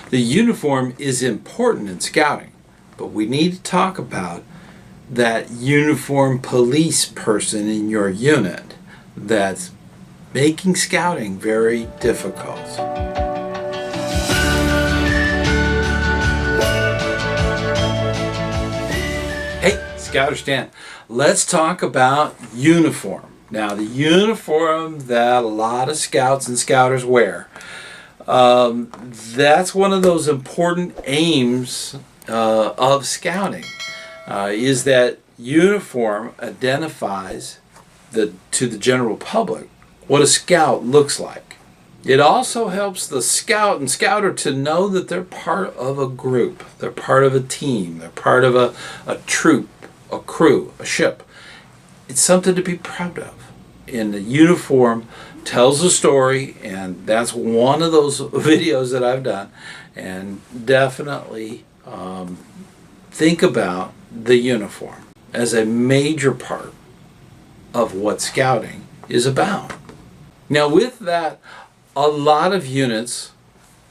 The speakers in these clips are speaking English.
The uniform is important in scouting, but we need to talk about that uniform police person in your unit that's making scouting very difficult. Hey, ScouterStan, let's talk about uniform. Now, the uniform that a lot of scouts and scouters wear, that's one of those important aims of scouting, is that uniform identifies to the general public what a scout looks like. It also helps the scout and scouter to know that they're part of a group, they're part of a team, they're part of a troop, a crew, a ship. It's something to be proud of. And the uniform tells a story, and that's one of those videos that I've done. And definitely think about the uniform as a major part of what scouting is about. Now, with that, a lot of units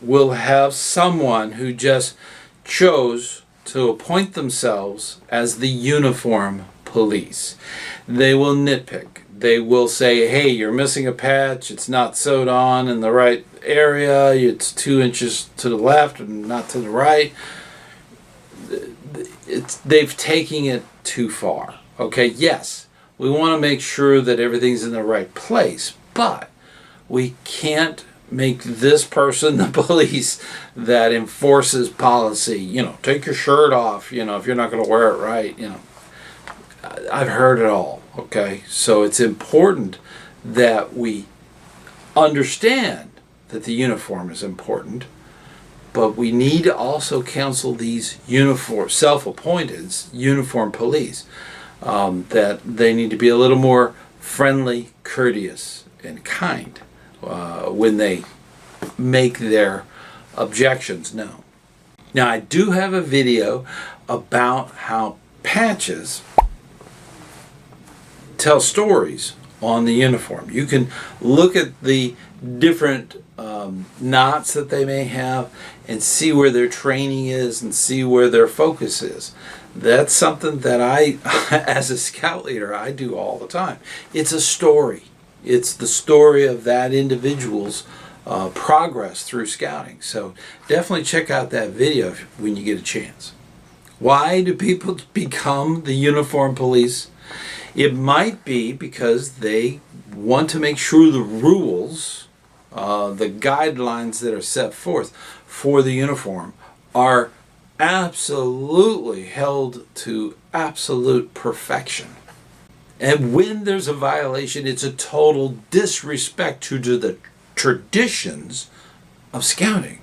will have someone who just chose to appoint themselves as the uniform police. They will nitpick. They will say, hey, you're missing a patch, it's not sewed on in the right area, it's 2 inches to the left and not to the right. They've taken it too far. Okay, yes, we want to make sure that everything's in the right place, but we can't make this person the police that enforces policy. Take your shirt off, if you're not going to wear it right. I've heard it all. Okay, so it's important that we understand that the uniform is important, but we need to also counsel these self-appointed uniform police that they need to be a little more friendly, courteous, and kind when they make their objections known. Now, I do have a video about how patches tell stories on the uniform. You can look at the different knots that they may have and see where their training is and see where their focus is. That's something that I, as a scout leader, I do all the time. It's a story. It's the story of that individual's progress through scouting. So definitely check out that video when you get a chance. Why do people become the uniform police? It might be because they want to make sure the rules, the guidelines that are set forth for the uniform are absolutely held to absolute perfection. And when there's a violation, it's a total disrespect to the traditions of scouting.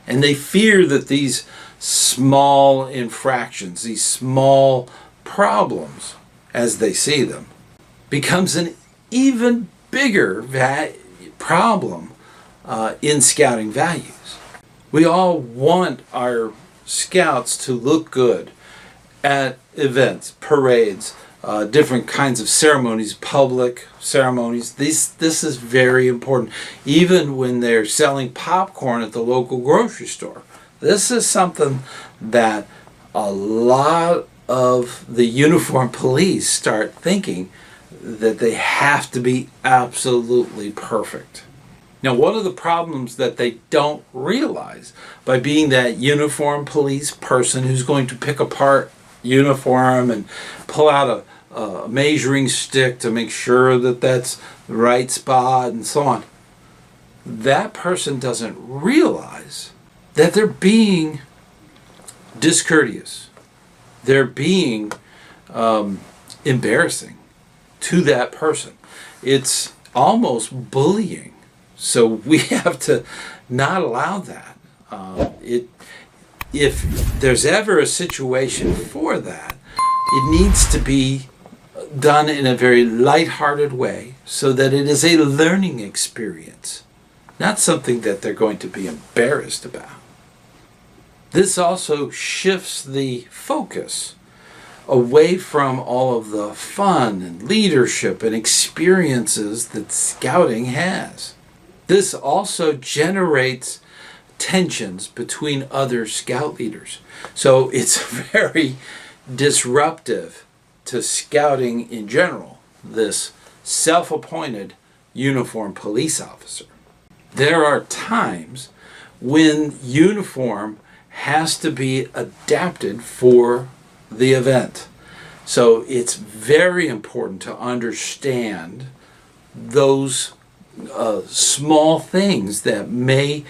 And they fear that these small infractions, these small problems, as they see them, becomes an even bigger problem in scouting values. We all want our scouts to look good at events, parades, different kinds of ceremonies, public ceremonies. This is very important. Even when they're selling popcorn at the local grocery store, this is something that a lot of the uniform police start thinking that they have to be absolutely perfect. Now, one of the problems that they don't realize by being that uniform police person who's going to pick apart uniform and pull out a measuring stick to make sure that that's the right spot and so on, that person doesn't realize that they're being discourteous. They're being embarrassing to that person. It's almost bullying. So we have to not allow that. If there's ever a situation for that, it needs to be done in a very lighthearted way so that it is a learning experience, not something that they're going to be embarrassed about. This also shifts the focus away from all of the fun and leadership and experiences that scouting has. This also generates tensions between other scout leaders. So it's very disruptive to scouting in general, this self-appointed uniformed police officer. There are times when uniform has to be adapted for the event. So it's very important to understand those small things that may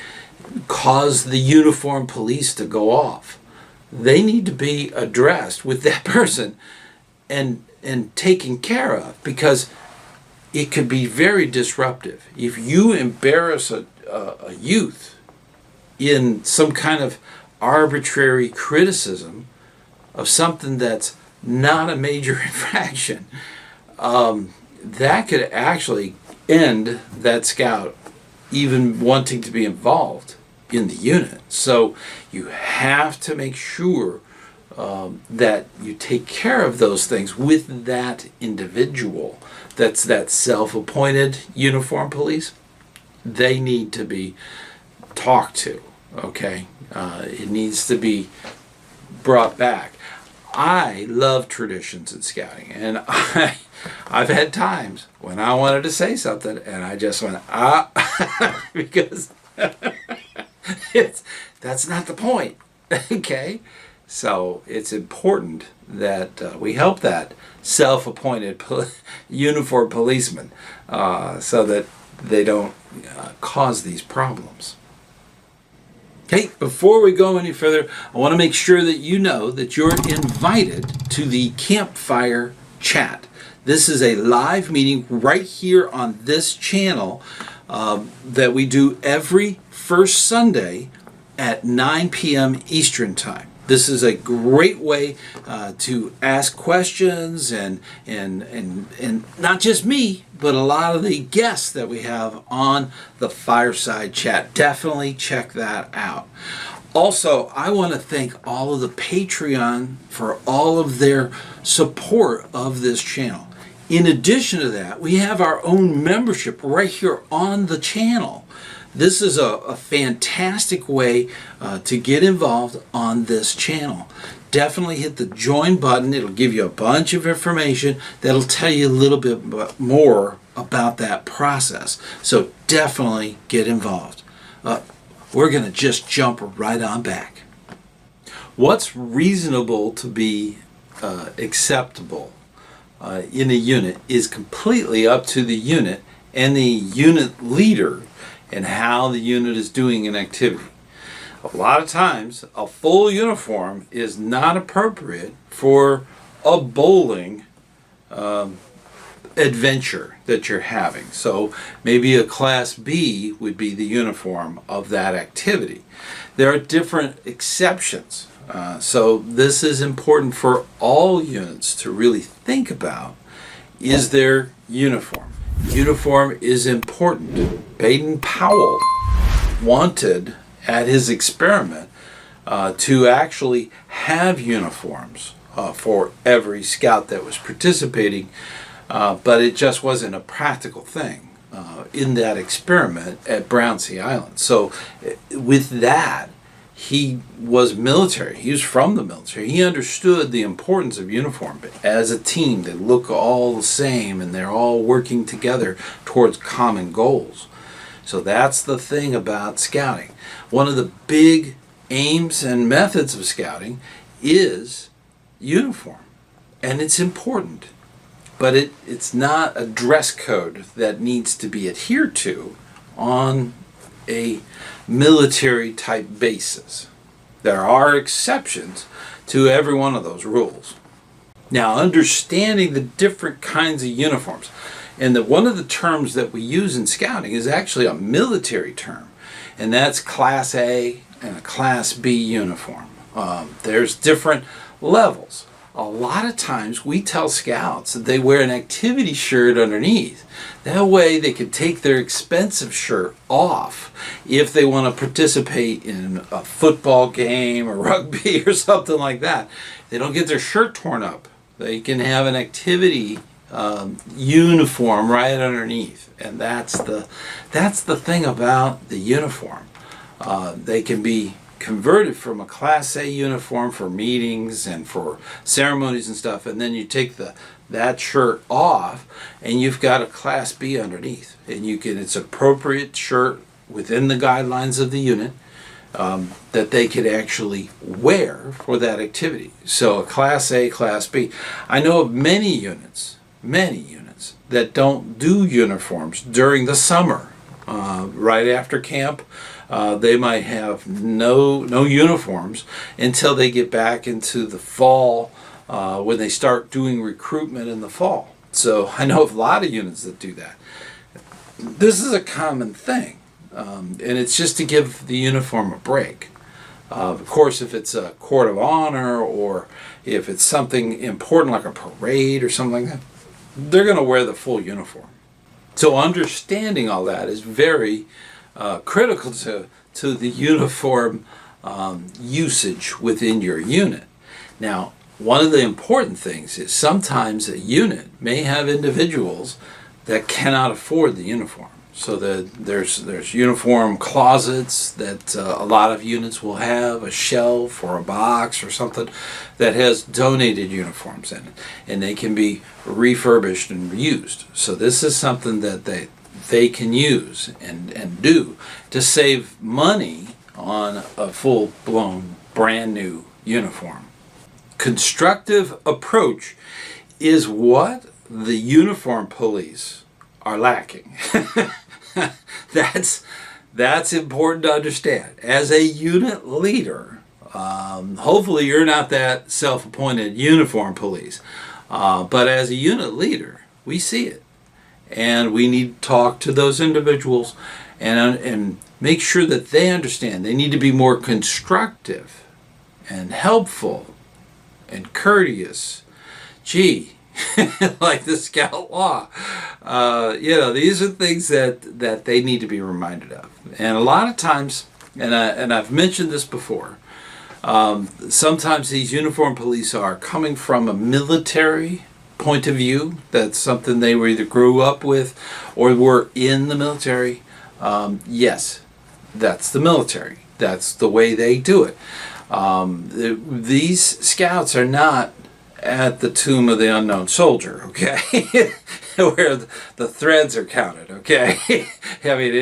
cause the uniformed police to go off. They need to be addressed with that person and taken care of, because it could be very disruptive. If you embarrass a youth in some kind of arbitrary criticism of something that's not a major infraction, that could actually end that scout even wanting to be involved in the unit. So you have to make sure that you take care of those things with that individual. That's that self-appointed uniformed police. They need to be talked to, okay? It needs to be brought back. I love traditions in scouting, and I've had times when I wanted to say something and I just went, because that's not the point, okay? So it's important that we help that self-appointed uniformed policeman so that they don't cause these problems. Okay, before we go any further, I want to make sure that you know that you're invited to the campfire chat. This is a live meeting right here on this channel that we do every first Sunday at 9 p.m. Eastern Time. This is a great way to ask questions and not just me, but a lot of the guests that we have on the Fireside Chat. Definitely check that out. Also, I want to thank all of the Patreon for all of their support of this channel. In addition to that, we have our own membership right here on the channel. This is a fantastic way to get involved on this channel. Definitely hit the join button. It'll give you a bunch of information that'll tell you a little bit more about that process. So definitely get involved. We're going to just jump right on back. What's reasonable to be acceptable in a unit is completely up to the unit and the unit leader and how the unit is doing an activity. A lot of times, a full uniform is not appropriate for a bowling adventure that you're having. So maybe a Class B would be the uniform of that activity. There are different exceptions. So this is important for all units to really think about. Is their uniform? Uniform is important. Baden-Powell wanted at his experiment to actually have uniforms for every scout that was participating, but it just wasn't a practical thing in that experiment at Brownsea Island. So with that, he was military. He was from the military. He understood the importance of uniform. As a team, they look all the same and they're all working together towards common goals. So that's the thing about scouting. One of the big aims and methods of scouting is uniform. And it's important. But it's not a dress code that needs to be adhered to on a military type basis. There are exceptions to every one of those rules. Now, understanding the different kinds of uniforms, and one of the terms that we use in scouting is actually a military term, and that's Class A and a Class B uniform. There's different levels. A lot of times we tell scouts that they wear an activity shirt underneath. That way they can take their expensive shirt off if they want to participate in a football game or rugby or something like that. They don't get their shirt torn up. They can have an activity uniform right underneath. And that's the thing about the uniform. They can be converted from a Class A uniform for meetings and for ceremonies and stuff, and then you take that shirt off and you've got a Class B underneath, and it's appropriate shirt within the guidelines of the unit that they could actually wear for that activity. So a Class A, Class B. I know of many units that don't do uniforms during the summer. Right after camp, they might have no uniforms until they get back into the fall, when they start doing recruitment in the fall. So I know of a lot of units that do that. This is a common thing, and it's just to give the uniform a break. Of course, if it's a court of honor or if it's something important like a parade or something like that, they're going to wear the full uniform. So understanding all that is very critical to the uniform usage within your unit. Now, one of the important things is sometimes a unit may have individuals that cannot afford the uniform. So there's uniform closets that a lot of units will have, a shelf or a box or something that has donated uniforms in it, and they can be refurbished and reused. So this is something that they can use and do to save money on a full-blown brand new uniform. Constructive approach is what the uniform police are lacking. That's important to understand. As a unit leader, hopefully you're not that self-appointed uniform police, but as a unit leader, we see it, and we need to talk to those individuals and make sure that they understand. They need to be more constructive and helpful and courteous. Gee, like the Scout Law. These are things that they need to be reminded of. And a lot of times, and I've mentioned this before, sometimes these uniform police are coming from a military point of view. That's something they were either grew up with or were in the military. Yes, that's the military. That's the way they do it. These scouts are not at the tomb of the unknown soldier, okay? Where the threads are counted, okay? I mean,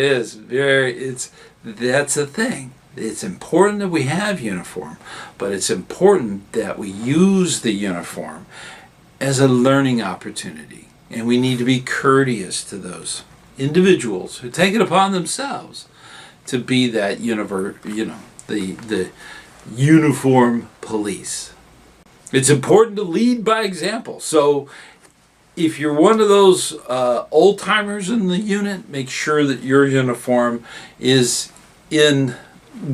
that's the thing. It's important that we have uniform, but it's important that we use the uniform as a learning opportunity. And we need to be courteous to those individuals who take it upon themselves to be that the uniform police. It's important to lead by example. So if you're one of those old-timers in the unit, make sure that your uniform is in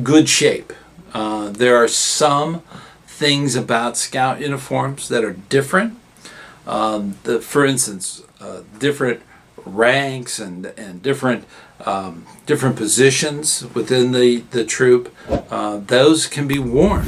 good shape. There are some things about Scout uniforms that are different. For instance, different ranks and different positions within the troop, those can be worn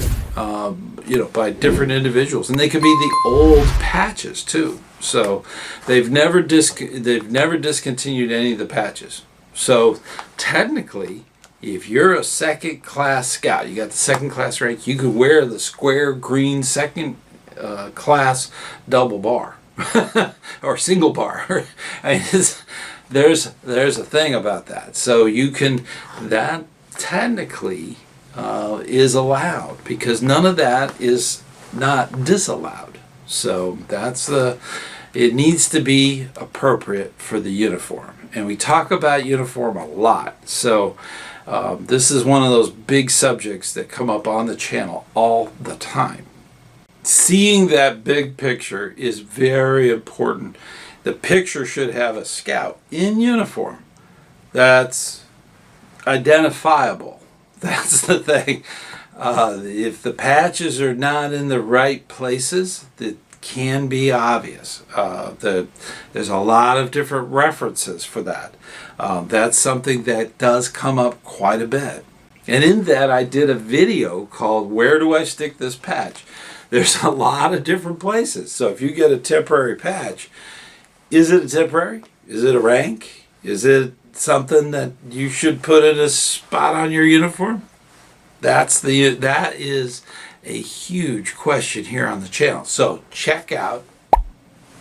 by different individuals, and they can be the old patches too. So they've never discontinued any of the patches. So technically, if you're a second class scout, you got the second class rank, you could wear the square green second class double bar or single bar. I mean, there's a thing about that. So that technically is allowed, because none of that is not disallowed. So it needs to be appropriate for the uniform. And we talk about uniform a lot. So this is one of those big subjects that come up on the channel all the time. Seeing that big picture is very important. The picture should have a scout in uniform that's identifiable. That's the thing. If the patches are not in the right places, it can be obvious. There's a lot of different references for that. That's something that does come up quite a bit. And in that, I did a video called "Where Do I Stick This Patch?" There's a lot of different places. So if you get a temporary patch, is it a temporary? Is it a rank? Is it something that you should put in a spot on your uniform? That is a huge question here on the channel. So check out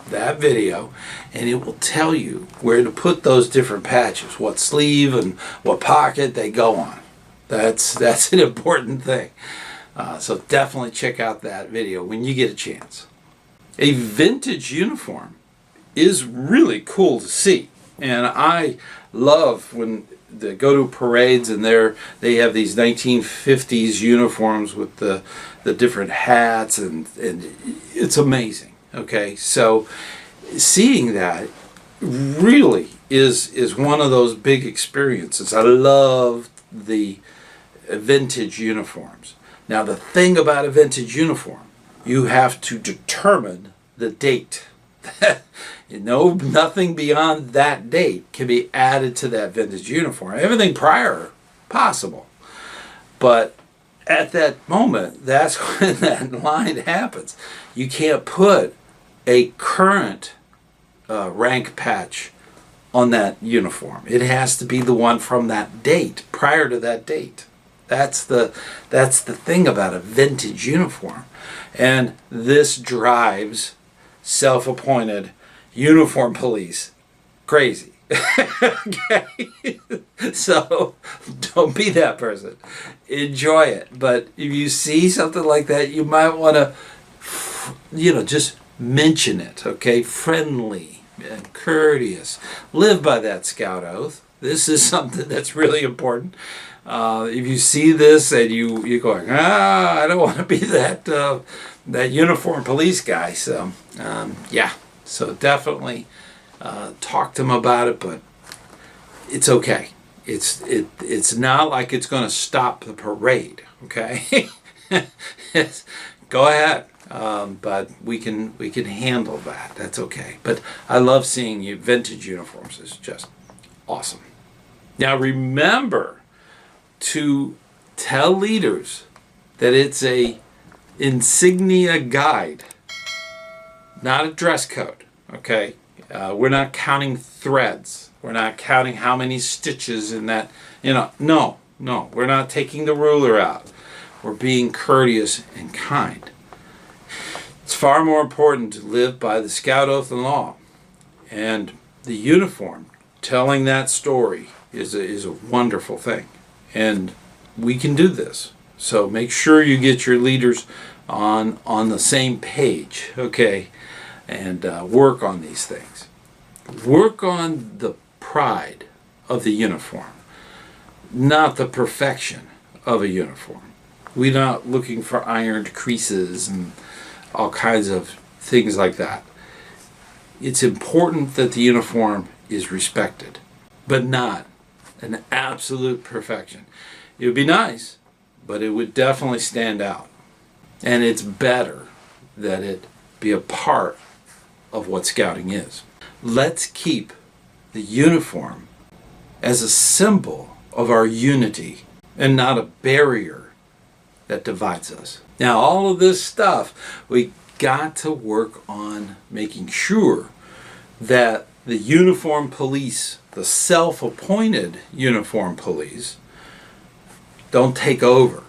that video and it will tell you where to put those different patches, what sleeve and what pocket they go on. That's an important thing. So definitely check out that video when you get a chance. A vintage uniform is really cool to see, and I love when they go to parades and they have these 1950s uniforms with the different hats, and it's amazing. Okay, so seeing that really is one of those big experiences. I love the vintage uniforms. Now the thing about a vintage uniform, you have to determine the date. Nothing beyond that date can be added to that vintage uniform. Everything prior, possible. But at that moment, that's when that line happens. You can't put a current rank patch on that uniform. It has to be the one from that date, prior to that date. That's the thing about a vintage uniform. And this drives self-appointed uniform police crazy. Okay? So don't be that person. Enjoy it. But if you see something like that, you might want to, just mention it. Okay? Friendly and courteous. Live by that scout oath. This is something that's really important. If you see this and you're going, I don't want to be that uniform police guy. So so definitely talk to them about it, but it's okay. It's not like it's going to stop the parade. Okay, go ahead, but we can handle that. That's okay. But I love seeing vintage uniforms. It's just awesome. Now remember to tell leaders that it's a insignia guide, not a dress code. Okay, we're not counting threads. We're not counting how many stitches in that. No, we're not taking the ruler out. We're being courteous and kind. It's far more important to live by the Scout Oath and Law, and the uniform telling that story is a wonderful thing. And we can do this. So make sure you get your leaders on the same page, okay? And work on these things. Work on the pride of the uniform, not the perfection of a uniform. We're not looking for ironed creases and all kinds of things like that. It's important that the uniform is respected, but not an absolute perfection. It would be nice, but it would definitely stand out. And it's better that it be a part of what scouting is. Let's keep the uniform as a symbol of our unity and not a barrier that divides us. Now, all of this stuff, we got to work on making sure that the uniform police, the self-appointed uniform police, don't take over.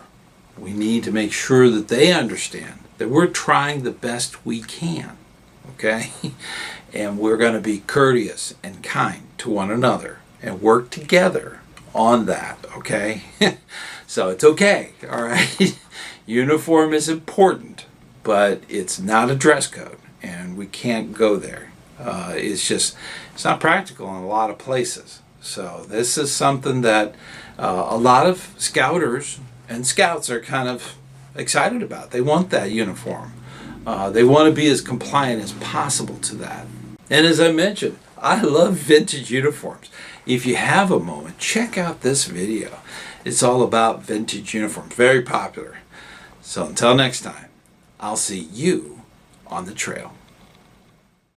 We need to make sure that they understand that we're trying the best we can, okay? And we're going to be courteous and kind to one another and work together on that, okay? So it's okay, all right? Uniform is important, but it's not a dress code, and we can't go there. It's not practical in a lot of places. So this is something that a lot of scouters and scouts are kind of excited about. They want that uniform. They want to be as compliant as possible to that. And as I mentioned, I love vintage uniforms. If you have a moment, check out this video. It's all about vintage uniforms. Very popular. So until next time, I'll see you on the trail.